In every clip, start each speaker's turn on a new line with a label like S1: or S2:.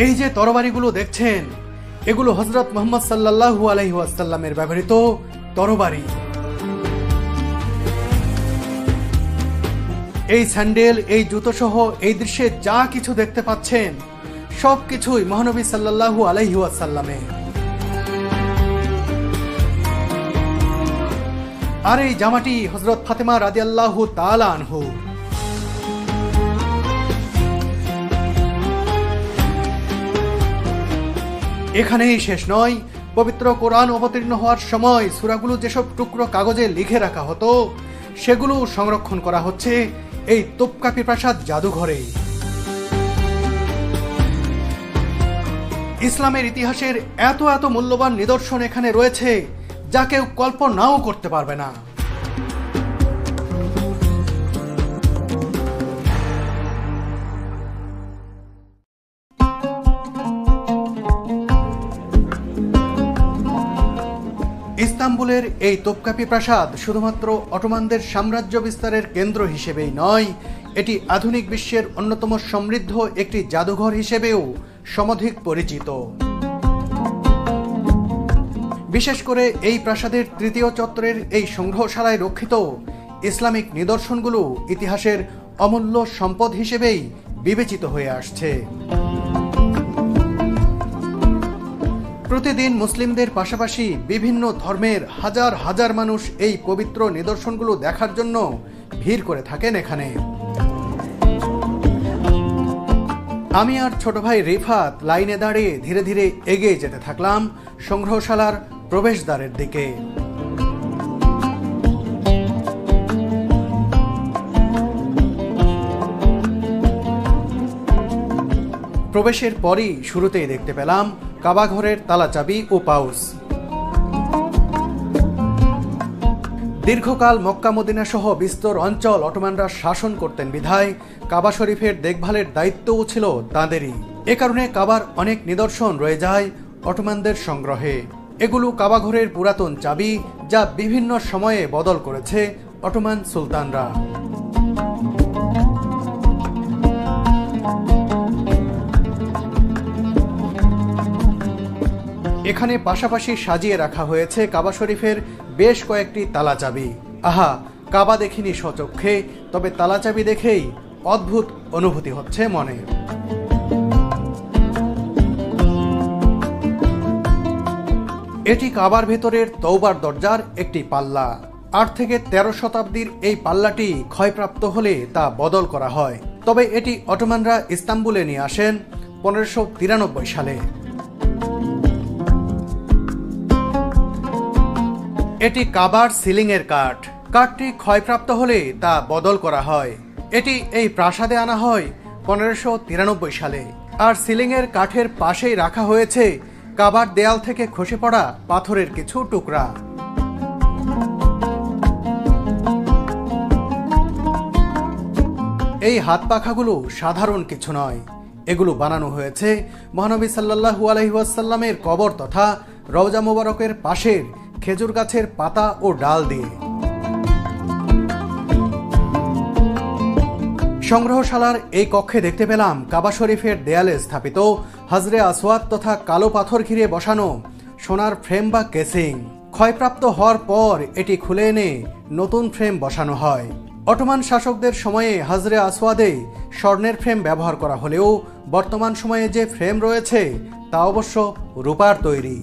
S1: এই যে তরবারিগুলো দেখছেন, এগুলো হযরত মুহাম্মদ সাল্লাল্লাহু আলাইহি ওয়াসাল্লামের ব্যবহৃত তরবারি। এই স্যান্ডেল, এই জুতো সহ এই দৃশ্যে যা কিছু দেখতে পাচ্ছেন সবকিছুই মহানবী সাল্লাল্লাহু আলাইহি ওয়াসাল্লামের। আর এই জামাটি হযরত ফাতেমা রাদিয়াল্লাহু তাআলা আনহু। এখানেই শেষ নয়, পবিত্র কোরআন অবতীর্ণ হওয়ার সময় সূরাগুলো যেসব টুকরো কাগজে লিখে রাখা হতো সেগুলো সংরক্ষণ করা হচ্ছে এই তোপকাপি প্রাসাদ জাদুঘরে। ইসলামের ইতিহাসের এত এত মূল্যবান নিদর্শন এখানে রয়েছে যা কেউ কল্পনাও করতে পারবে না। ইস্তাম্বুলের এই তোপকাপি প্রাসাদ শুধুমাত্র অটোমানদের সাম্রাজ্য বিস্তারের কেন্দ্র হিসেবেই নয়, এটি আধুনিক বিশ্বের অন্যতম সমৃদ্ধ একটি জাদুঘর হিসেবেও সমধিক পরিচিত। বিশেষ করে এই প্রাসাদের তৃতীয় চত্বরের এই সংগ্রহশালায় রক্ষিত ইসলামিক নিদর্শনগুলো ইতিহাসের অমূল্য সম্পদ হিসেবেই বিবেচিত হয়ে আসছে। প্রতিদিন মুসলিমদের পাশাপাশি বিভিন্ন ধর্মের হাজার হাজার মানুষ এই পবিত্র নিদর্শনগুলো দেখার জন্য ভিড় করে থাকেন এখানে। আমি আর ছোট ভাই রিফাত লাইনে দাঁড়িয়ে ধীরে ধীরে এগিয়ে যেতে থাকলাম সংগ্রহশালার প্রবেশদ্বারের দিকে। প্রবেশের পরই শুরুতেই দেখতে পেলাম কাবা ঘরের তালাচাবি ও পাউস। দীর্ঘকাল মক্কা মদিনা সহ বিস্তর অঞ্চল অটোমানরা শাসন করতেন বিধায় কাবা শরীফের দেখভালের দায়িত্বও ছিল তাঁদেরই। এ কারণে কাবার অনেক নিদর্শন রয়ে যায় অটোমানদের সংগ্রহে। এগুলো কাবা ঘরের পুরাতন চাবি যা বিভিন্ন সময়ে বদল করেছে অটোমান সুলতানরা। এখানে পাশাপাশি সাজিয়ে রাখা হয়েছে কাবা শরীফের বেশ কয়েকটি তালাচাবি। আহা, কাবা দেখিনি স্বচক্ষে, তবে তালাচাবি দেখেই অদ্ভুত অনুভূতি হচ্ছে মনে। এটি কাবার ভেতরের তওবার দরজার একটি পাল্লা। 8 থেকে 13 শতাব্দীর এই পাল্লাটি ক্ষয়প্রাপ্ত হলে তা বদল করা হয়, তবে এটি অটোমানরা ইস্তাম্বুলে নিয়ে আসেন 1593 সালে। এটি কাবার সিলিং এর কাঠ। কাঠটি ক্ষয়প্রাপ্ত হলে তা বদল করা হয়। এটি এই প্রাসাদে আনা হয় 1593 সালে। আর সিলিং এর কাঠের পাশেই রাখা হয়েছে কাবার দেয়াল থেকে খসে পড়া পাথরের কিছু টুকরা। এই হাত পাখাগুলো সাধারণ কিছু নয়, এগুলো বানানো হয়েছে মহানবী সাল্লাল্লাহু আলাইহি ওয়াসাল্লামের কবর তথা রওজা মোবারকের পাশের খেজুর গাছের পাতা ও ডাল দিয়ে। সংগ্রহশালার এই কক্ষে দেখতে পেলাম কাবা শরীফের দেয়ালে স্থাপিত হাজরে আসওয়াদ তথা কালো পাথর ঘিরে বসানো সোনার ফ্রেম বা কেসিং। ক্ষয়প্রাপ্ত হওয়ার পর এটি খুলে এনে নতুন ফ্রেম বসানো হয়। অটোমান শাসকদের সময়ে হাজরে আসওয়াদে স্বর্ণের ফ্রেম ব্যবহার করা হলেও বর্তমান সময়ে যে ফ্রেম রয়েছে তা অবশ্য রূপার তৈরি।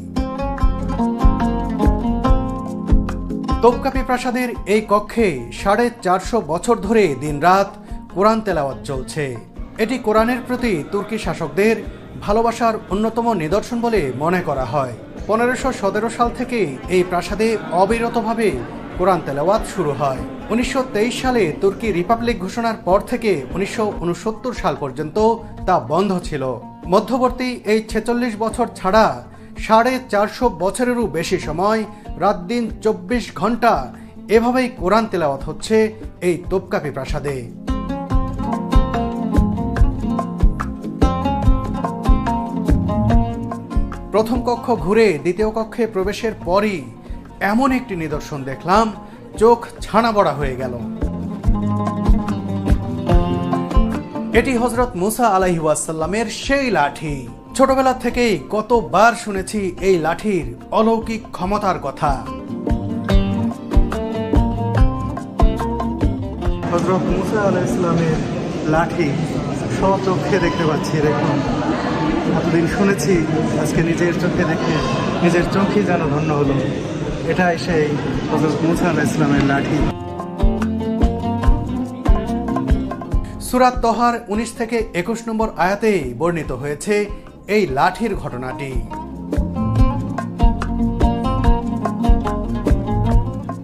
S1: তোপকাপি প্রাসাদের এই কক্ষে 450 বছর ধরে দিনরাত কোরআন তেলাওয়াত চলছে। এটি কোরআনের প্রতি তুর্কি শাসকদের ভালোবাসার অন্যতম নিদর্শন বলে মনে করা হয়। 1517 সাল থেকে এই প্রাসাদে অবিরতভাবে কোরআন তেলাওয়াত শুরু হয়। 1923 সালে তুর্কি রিপাবলিক ঘোষণার পর থেকে 1969 সাল পর্যন্ত তা বন্ধ ছিল। মধ্যবর্তী এই 46 বছর ছাড়া 450 বছরেরও বেশি সময় রাত দিন 24 ঘন্টা এভাবেই কোরআন তেলাওয়াত হচ্ছে এই তোপকাপি প্রাসাদে। প্রথম কক্ষ ঘুরে দ্বিতীয় কক্ষে প্রবেশের পরই এমন একটি নিদর্শন দেখলাম, চোখ ছানা বড়া হয়ে গেল। এটি হযরত মুসা আলাইহিস সালামের সেই লাঠি ছোটবেলা থেকেই কতবার শুনেছি এই লাঠির অলৌকিক ক্ষমতার কথা।
S2: হযরত মুসা আলাইহিস সালামের লাঠি স্বচক্ষে দেখতে পাচ্ছি। দেখুন, এতদিন শুনেছি, আজকে নিজের চোখে দেখে নিজের চোখই যেন ধন্য হলো। এটাই সেই হযরত মুসা আলাইহিস সালামের লাঠি।
S1: সূরা তহার 19 থেকে 21 নম্বর আয়াতে বর্ণিত হয়েছে এই লাঠির ঘটনাটি।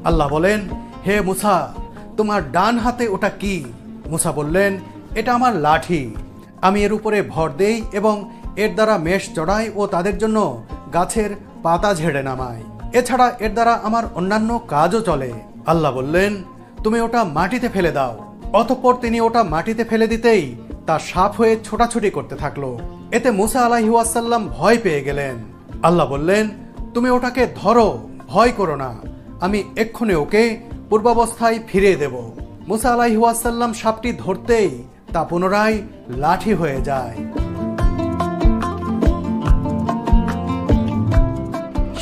S1: আল্লাহ বলেন, হে মুসা, তোমার ডান হাতে ওটা কি? মুসা বললেন, এটা আমার লাঠি। আমি এর উপরে ভর দেই এবং এর দ্বারা মেষ চড়াই ও তাদের জন্য গাছের পাতা ঝেড়ে নামাই। এছাড়া এর দ্বারা আমার অন্যান্য কাজও চলে। আল্লাহ বললেন, তুমি ওটা মাটিতে ফেলে দাও। অতঃপর তিনি ওটা মাটিতে ফেলে দিতেই তা সাপ হয়ে ছোটাছুটি করতে থাকলো। এতে মুসা আলাইহিস সালাম ভয় পেয়ে গেলেন। আল্লাহ বললেন, তুমি ওটাকে ধরো, ভয় করো না, আমি এক্ষুনি ওকে পূর্বাবস্থায় ফিরিয়ে দেব। মুসা আলাইহিস সালাম সাপটি ধরতেই তা পুনরায় লাঠি হয়ে যায়।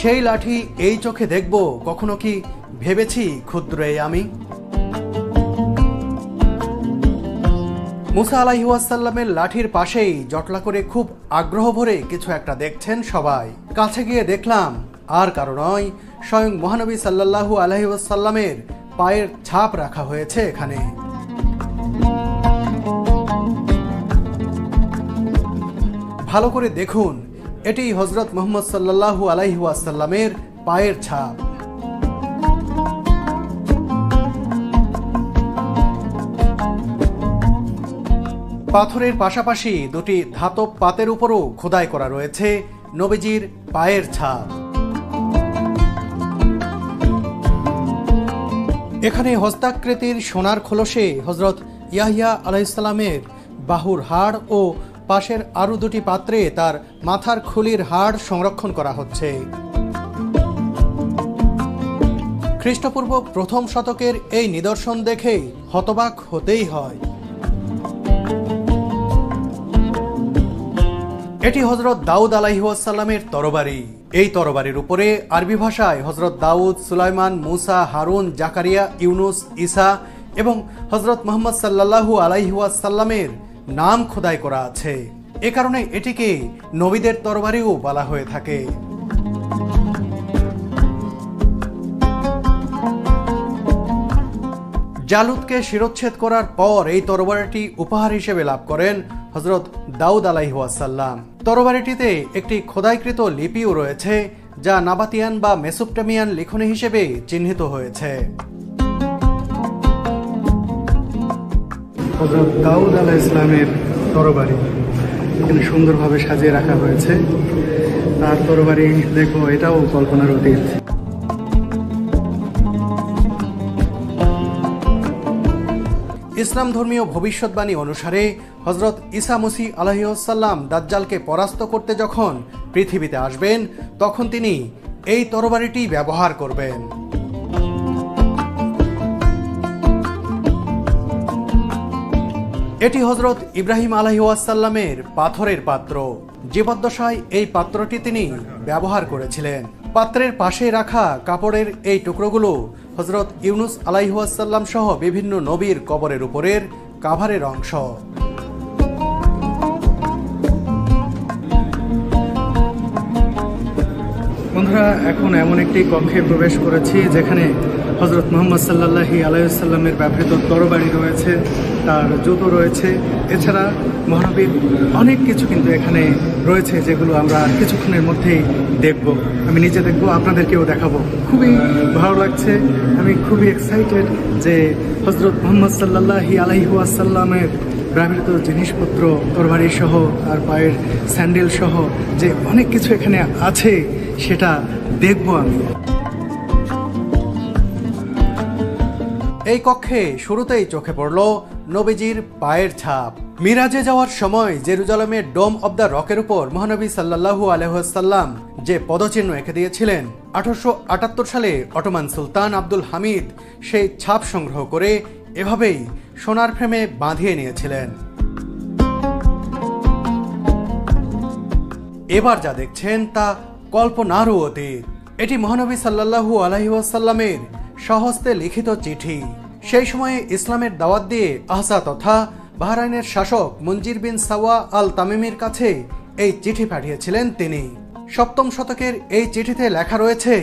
S1: সেই লাঠি এই চোখে দেখব কখনো কি ভেবেছি ক্ষুদ্র এই আমি? মুসা আলাইহিস সালামের লাঠির পাশেই জটলা করে খুব আগ্রহ ভরে কিছু একটা দেখছেন সবাই। কাছে গিয়ে দেখলাম আর কারো নয়, স্বয়ং মহানবী সাল্লাল্লাহু আলাইহি ওয়াসাল্লামের পায়ের ছাপ রাখা হয়েছে এখানে। ভালো করে দেখুন, এটি হযরত মুহাম্মদ সাল্লাল্লাহু আলাইহি ওয়াসাল্লামের পায়ের ছাপ। পাথরের পাশাপাশি দুটি ধাতব পাতের উপরও খোদাই করা রয়েছে নবীজির পায়ের ছাপ। এখানে হস্তাকৃতির সোনার খোলসে হযরত ইয়াহইয়া আলাইহিস সালামের বাহুর হাড় ও পাশের আরো দুটি পাত্রে তার মাথার খুলির হাড় সংরক্ষণ করা হচ্ছে। খ্রিস্টপূর্ব প্রথম শতকের এই নিদর্শন দেখে হতবাক হতেই হয়। এটি হযরত দাউদ আলাইহিস সালামের তরবারি। এই তরবারির উপরে আরবি ভাষায় হযরত দাউদ, সুলাইমান, মুসা, হারুন, জাকারিয়া, ইউনুস, ঈসা এবং হযরত মুহাম্মদ সাল্লাল্লাহু আলাইহি ওয়াসাল্লামের নাম খোদাই করা আছে। এ কারণে এটিকে নবীদের তরবারিও বলা হয়ে থাকে। জালুতকে শিরোচ্ছেদ করার পর এই তরবারিটি উপহার হিসেবে লাভ করেন হযরত দাউদ আলাইহিস সালাম। তরবারিটিতে একটি খোদাইকৃত লিপিও রয়েছে, যা নাবাতিয়ান বা মেসোপটেমিয়ান লিখনী হিসেবে চিহ্নিত হয়েছে।
S2: হযরত দাউদ আলাইহিস সালামের তরবারি এখানে সুন্দরভাবে সাজিয়ে রাখা হয়েছে। তার তরবারি দেখো, এটাও কল্পনার অতীত।
S1: ইসলাম ধর্মীয় ভবিষ্যৎবাণী অনুসারে হযরত ঈসা মসীহ আলাইহিস সালাম দাজ্জালকে পরাস্ত করতে যখন পৃথিবীতে আসবেন, তখন তিনি এই তরবারিটি ব্যবহার করবেন। এটি হযরত ইব্রাহিম আলাইহিস সালামের পাথরের পাত্র। জীবদ্দশায় এই পাত্রটি তিনি ব্যবহার করেছিলেন। পাত্রের পাশে রাখা কাপড়ের এই টুকরোগুলো হযরত ইউনুস আলাইহিস সালাম সহ বিভিন্ন নবীর কবরের উপরের কাভারের অংশ।
S2: বন্ধুরা, এখন এমন একটি কক্ষে প্রবেশ করেছি যেখানে হযরত মুহাম্মদ সাল্লাল্লাহু আলাইহি ওয়াসাল্লামের ব্যবহৃত তরবারি রয়েছে, তার জুতো রয়েছে। এছাড়া মহানবীর অনেক কিছু কিন্তু এখানে রয়েছে, যেগুলো আমরা কিছুক্ষণের মধ্যেই দেখব। আমি নিজে দেখব, আপনাদেরকেও দেখাবো। খুবই ভালো লাগছে, আমি খুবই এক্সাইটেড যে হযরত মুহাম্মদ সাল্লাল্লাহু আলাইহি ওয়াসাল্লামের ব্যবহৃত জিনিসপত্র, তরবারি সহ, তার পায়ের স্যান্ডেল সহ যে অনেক কিছু এখানে আছে, সেটা দেখব আমি।
S1: এই কক্ষে শুরুতেই চোখে পড়ল নবীজির পায়ের ছাপ। মিরাজে যাওয়ার সময় জেরুজালেমের ডোম অব দ্য রকের উপর মহানবী সাল্লাল্লাহু আলাইহি ওয়াসাল্লাম যে পদচিহ্ন এঁকে দিয়েছিলেন, 1878 সালে অটোমান সুলতান আব্দুল হামিদ সেই ছাপ সংগ্রহ করে এভাবেই সোনার ফ্রেমে বাঁধিয়ে নিয়েছিলেন। এবার যা দেখছেন তা কল্পনারও অতীত। এটি মহানবী সাল্লাল্লাহু আলাইহি ওয়াসাল্লামের স্বহস্তে লিখিত চিঠি। সেই সময়ে ইসলামের দাওয়াত দিয়ে আহসা তথা বাহরাইনের শাসক মুনজির বিন সাওয়া আল তামিমির কাছে এই চিঠি পাঠিয়েছিলেন তিনি। 7ম শতকের এই চিঠিতে লেখা রয়েছে,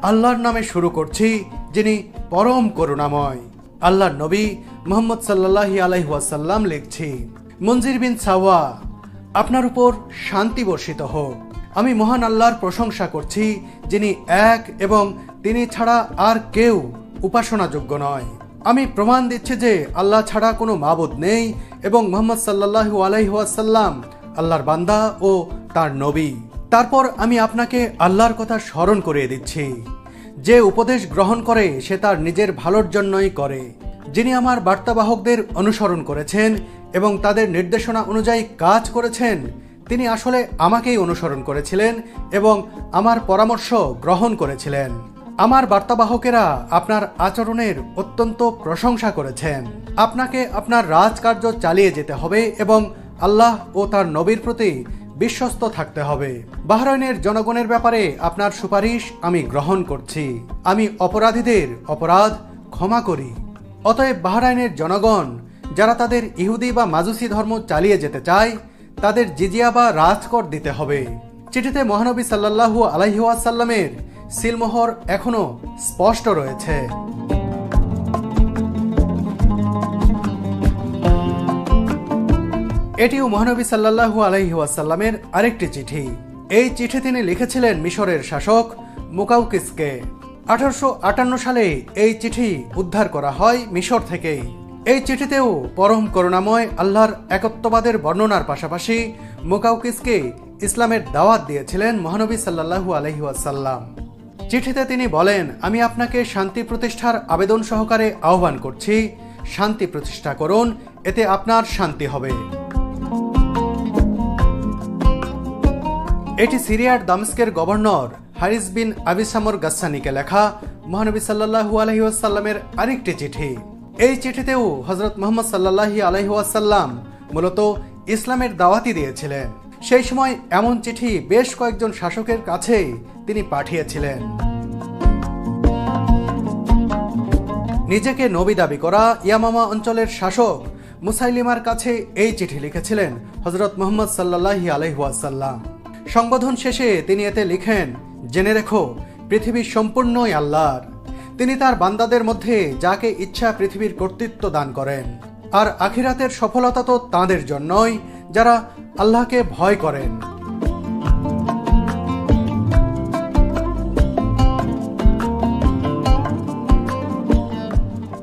S1: আল্লাহর নামে শুরু করছি যিনি পরম করুণাময়। আল্লাহর নবী মুহাম্মদ সাল্লাল্লাহু আলাইহি ওয়াসাল্লাম লিখছি, মুনজির বিন সাওয়া, আপনার উপর শান্তি বর্ষিত হোক। আমি মহান আল্লাহর প্রশংসা করছি যিনি এক এবং তিনি ছাড়া আর কেউ উপাসনাযোগ্য নয়। আমি প্রমাণ দিচ্ছি যে আল্লাহ ছাড়া কোনো মাবুদ নেই এবং মুহাম্মদ সাল্লাল্লাহু আলাইহি ওয়াসাল্লাম আল্লাহর বান্দা ও তার নবী। তারপর আমি আপনাকে আল্লাহর কথা স্মরণ করিয়ে দিচ্ছি, যে উপদেশ গ্রহণ করে সে তার নিজের ভালোর জন্যই করে। যিনি আমার বার্তাবাহকদের অনুসরণ করেছেন এবং তাদের নির্দেশনা অনুযায়ী কাজ করেছেন, তিনি আসলে আমাকেই অনুসরণ করেছিলেন এবং আমার পরামর্শ গ্রহণ করেছিলেন। আমার বার্তাবাহকেরা আপনার আচরণের অত্যন্ত প্রশংসা করেছেন। আপনাকে আপনার রাজকার্য চালিয়ে যেতে হবে এবং আল্লাহ ও তার নবীর প্রতি বিশ্বস্ত থাকতে হবে। বাহরাইনের জনগণের ব্যাপারে আপনার সুপারিশ আমি গ্রহণ করছি। আমি অপরাধীদের অপরাধ ক্ষমা করি। অতএব বাহরাইনের জনগণ যারা তাদের ইহুদি বা মাজুসি ধর্ম চালিয়ে যেতে চায়, তাদের জিজিয়া বা রাজকর দিতে হবে। চিঠিতে মহানবী সাল্লাল্লাহু আলাইহি ওয়াসাল্লামের সিলমোহর এখনো স্পষ্ট রয়েছে। এটিও মহানবী সাল্লাল্লাহু আলাইহি ওয়াসাল্লামের আরেকটি চিঠি। এই চিঠি তিনি লিখেছিলেন মিশরের শাসক মুকাউকিসকে। 1858 সালে এই চিঠি উদ্ধার করা হয় মিশর থেকেই। এই চিঠিতেও পরম করুণাময় আল্লাহর একত্ববাদের বর্ণনার পাশাপাশি মুকাউকিসকে ইসলামের দাওয়াত দিয়েছিলেন মহানবী সাল্লাল্লাহু আলাইহি ওয়াসাল্লাম। চিঠিতে তিনি বলেন, আমি আপনাকে শান্তি প্রতিষ্ঠার আবেদন সহকারে আহ্বান করছি। শান্তি প্রতিষ্ঠা করুন, এতে আপনার শান্তি হবে। এটি সিরিয়ার দামেস্কের গভর্নর হারিস বিন আবিসামর গাসসানিকে লেখা মহানবী সাল্লাল্লাহু আলাইহি ওয়াসাল্লামের আরেকটি চিঠি। এই চিঠিতেও হযরত মুহাম্মদ সাল্লাল্লাহু আলাইহি ওয়াসাল্লাম মূলত ইসলামের দাওয়াতি দিয়েছিলেন। সেই সময় এমন চিঠি বেশ কয়েকজন শাসকের কাছে তিনি পাঠিয়েছিলেন। নিজেকে নবী দাবি করা ইয়ামামা অঞ্চলের শাসক মুসাইলিমার কাছে এই চিঠি লিখেছিলেন হযরত মুহাম্মদ সাল্লাল্লাহু আলাইহি ওয়াসাল্লাম। সংবোধন শেষে তিনি এতে লিখেন, জেনে রেখো পৃথিবী সম্পূর্ণই আল্লাহর। তিনি তার বান্দাদের মধ্যে যাকে ইচ্ছা পৃথিবীর কর্তৃত্ব দান করেন। আর আখিরাতের সফলতা তো তাঁদের জন্যই যারা আল্লাহকে ভয় করেন।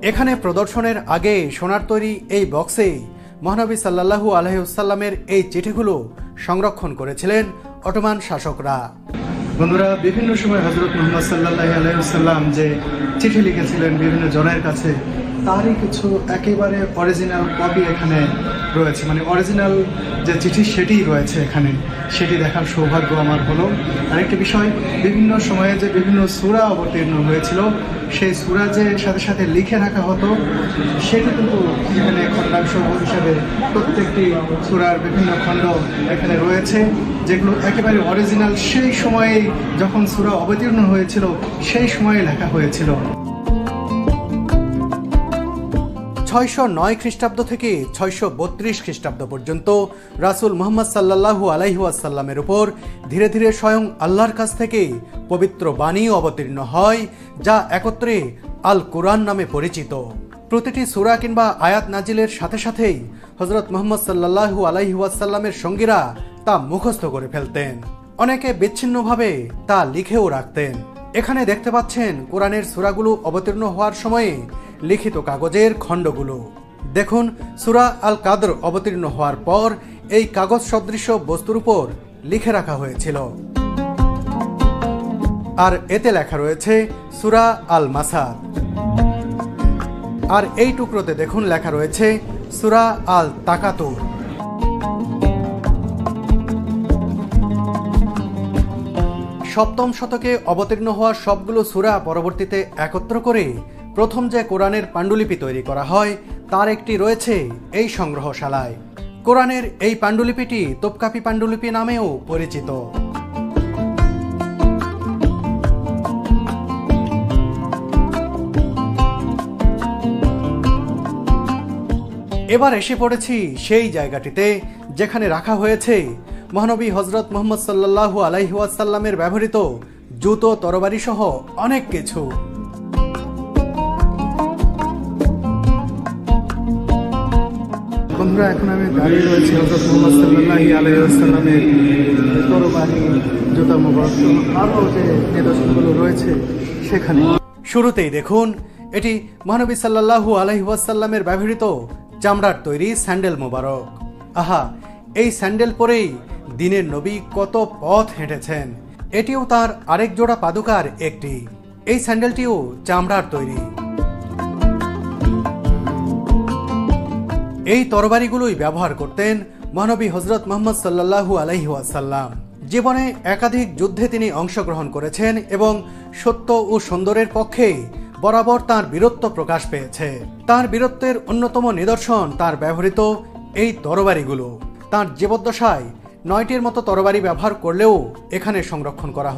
S1: এখানে প্রদর্শনের আগে সোনার তৈরি এই বক্সে মহানবী সাল্লাল্লাহু আলাইহি ওয়াসাল্লামের এই চিঠিগুলো সংরক্ষণ করেছিলেন অটোমান শাসকরা।
S2: বন্ধুরা, বিভিন্ন সময় হযরত মুহাম্মদ সাল্লাল্লাহু আলাইহি ওয়াসাল্লাম যে চিঠি লিখেছিলেন বিভিন্ন জনের কাছে, তারই কিছু একেবারে অরিজিনাল কপি এখানে রয়েছে। মানে অরিজিনাল যে চিঠি সেটিই রয়েছে এখানে, সেটি দেখার সৌভাগ্য আমার হলো। আরেকটি বিষয়, বিভিন্ন সময়ে যে বিভিন্ন সূরা অবতীর্ণ হয়েছিল, সেই সূরা যে সাথে সাথে লিখে রাখা হতো, সেটি কিন্তু এখানে খণ্ডাংশ হিসাবে প্রত্যেকটি সূরার বিভিন্ন খণ্ড এখানে রয়েছে, যেগুলো একেবারে অরিজিনাল সেই সময়ে যখন সূরা অবতীর্ণ হয়েছিল সেই সময়ে লেখা হয়েছিল।
S1: 609 খ্রিস্টাব্দ থেকে 632 খ্রিস্টাব্দ পর্যন্ত রাসূল মুহাম্মদ সাল্লাল্লাহু আলাইহি ওয়াসাল্লামের উপর ধীরে ধীরে স্বয়ং আল্লাহর কাছ থেকে পবিত্র বাণী অবতীর্ণ হয়, যা একত্রে আল কুরআন নামে পরিচিত। প্রতিটি সূরা কিংবা আয়াত নাজিলের সাথে সাথেই হযরত মুহাম্মদ সাল্লাল্লাহু আলাইহি ওয়াসাল্লামের সঙ্গীরা তা মুখস্থ করে ফেলতেন। অনেকে বিচ্ছিন্নভাবে তা লিখেও রাখতেন। এখানে দেখতে পাচ্ছেন কোরআনের সূরাগুলো অবতীর্ণ হওয়ার সময়ে লিখিত কাগজের খণ্ডগুলো। দেখুন, সূরা আল কাদর অবতীর্ণ হওয়ার পর এই কাগজ সদৃশ বস্তুর উপর লিখে রাখা হয়েছিল। আর এতে লেখা রয়েছে সূরা আল মাসাদ। আর এই টুকরোতে দেখুন লেখা রয়েছে সূরা আল তাকাতুর। সপ্তম শতকে অবতীর্ণ হওয়া সবগুলো সূরা পরবর্তীতে একত্র করে প্রথম যে কোরআনের পাণ্ডুলিপি তৈরি করা হয়, তার একটি রয়েছে এই সংগ্রহশালায়। কোরআনের এই পাণ্ডুলিপিটি তোপকাপি পাণ্ডুলিপি নামেও পরিচিত। এবার এসে পড়েছি সেই জায়গাটিতে যেখানে রাখা হয়েছে মহানবী হযরত মুহাম্মদ সাল্লাল্লাহু আলাইহি ওয়াসাল্লামের ব্যবহৃত জুতো, তরবারি সহ অনেক কিছু।
S2: বন্ধুরা, এখন আমি দাঁড়িয়ে রয়েছি হযরত মুহাম্মদ সাল্লাল্লাহু আলাইহি ওয়াসাল্লামের তরবারি, জুতা মুবারক আরও যে নিদর্শনগুলো রয়েছে সেখানে।
S1: শুরুতেই দেখুন, এটি মহানবী সাল্লাল্লাহু আলাইহি ওয়াসাল্লামের ব্যবহৃত চামড়ার তৈরি স্যান্ডেল মোবারক। আহা, এই স্যান্ডেল পরেই দিনের নবী কত পথ হেঁটেছেন। এটিও তার আরেক জোড়া পাদুকার একটি। এই স্যান্ডেলটিও চামড়ার তৈরি। এই তরবারিগুলোই ব্যবহার করতেন মহানবী হযরত মুহাম্মদ সাল্লাল্লাহু আলাইহি ওয়াসাল্লাম। জীবনে একাধিক যুদ্ধে তিনি অংশগ্রহণ করেছেন এবং সত্য ও সুন্দরের পক্ষে বরাবর তার বীরত্ব প্রকাশ পেয়েছে। তার বীরত্বের অন্যতম নিদর্শন তার ব্যবহৃত এই তরবারিগুলো। তার জীবদ্দশায় 9টির মতো তরবারি ব্যবহার করলেও এখানে সংরক্ষণ করা